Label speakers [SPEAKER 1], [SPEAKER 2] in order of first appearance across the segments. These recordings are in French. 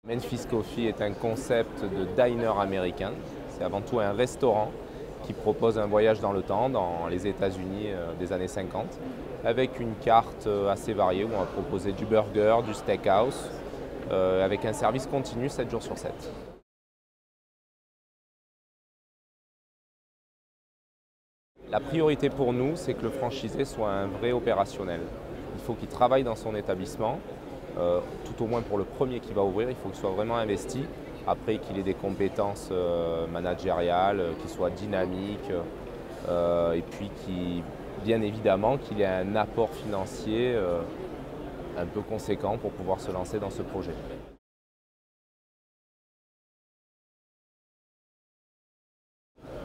[SPEAKER 1] Memphis Coffee est un concept de diner américain. C'est avant tout un restaurant qui propose un voyage dans le temps, dans les États-Unis des années 50, avec une carte assez variée où on va proposer du burger, du steakhouse, avec un service continu 7 jours sur 7. La priorité pour nous, c'est que le franchisé soit un vrai opérationnel. Il faut qu'il travaille dans son établissement, tout au moins pour le premier qui va ouvrir, il faut qu'il soit vraiment investi. Après, qu'il ait des compétences managériales, qu'il soit dynamique, et puis bien évidemment qu'il ait un apport financier un peu conséquent pour pouvoir se lancer dans ce projet.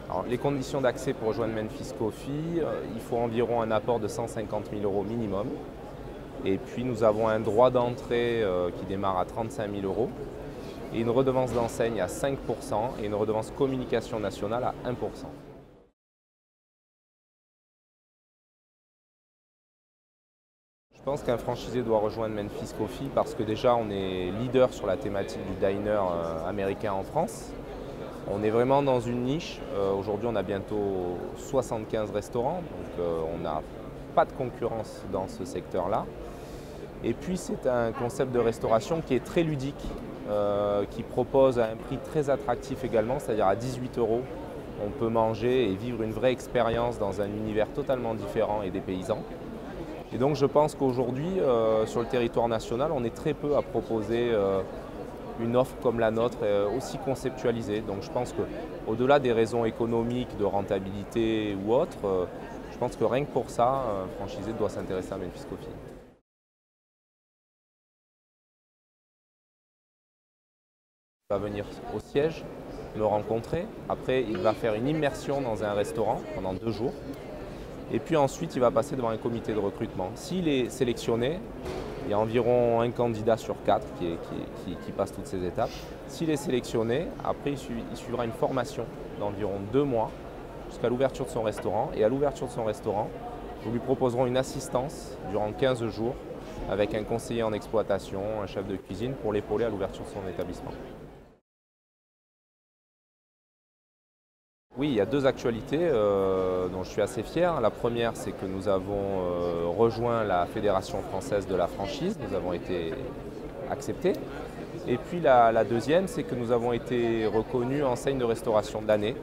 [SPEAKER 1] Alors, les conditions d'accès pour rejoindre Memphis Coffee, il faut environ un apport de 150 000 € minimum. Et puis nous avons un droit d'entrée qui démarre à 35 000 € et une redevance d'enseigne à 5% et une redevance communication nationale à 1%. Je pense qu'un franchisé doit rejoindre Memphis Coffee parce que déjà on est leader sur la thématique du diner américain en France. On est vraiment dans une niche. Aujourd'hui on a bientôt 75 restaurants, donc on n'a pas de concurrence dans ce secteur-là. Et puis c'est un concept de restauration qui est très ludique, qui propose à un prix très attractif également, c'est-à-dire à 18 €. On peut manger et vivre une vraie expérience dans un univers totalement différent et dépaysant. Et donc je pense qu'aujourd'hui, sur le territoire national, on est très peu à proposer une offre comme la nôtre, aussi conceptualisée. Donc je pense qu'au-delà des raisons économiques, de rentabilité ou autres, je pense que rien que pour ça, un franchisé doit s'intéresser à Memphis Coffee. Il va venir au siège, me rencontrer. Après, il va faire une immersion dans un restaurant pendant 2 jours. Et puis ensuite, il va passer devant un comité de recrutement. S'il est sélectionné, il y a environ un candidat sur 4 qui passe toutes ces étapes. S'il est sélectionné, après, il suivra une formation d'environ 2 mois jusqu'à l'ouverture de son restaurant. Et à l'ouverture de son restaurant, nous lui proposerons une assistance durant 15 jours avec un conseiller en exploitation, un chef de cuisine pour l'épauler à l'ouverture de son établissement. Oui, il y a 2 actualités dont je suis assez fier. La première, c'est que nous avons rejoint la Fédération française de la franchise. Nous avons été acceptés. Et puis la deuxième, c'est que nous avons été reconnus enseigne de restauration de l'année.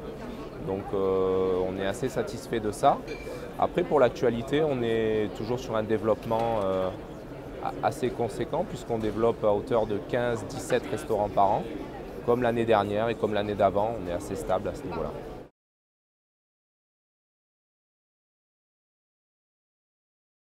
[SPEAKER 1] Donc on est assez satisfait de ça. Après, pour l'actualité, on est toujours sur un développement assez conséquent puisqu'on développe à hauteur de 15-17 restaurants par an. Comme l'année dernière et comme l'année d'avant, on est assez stable à ce niveau-là.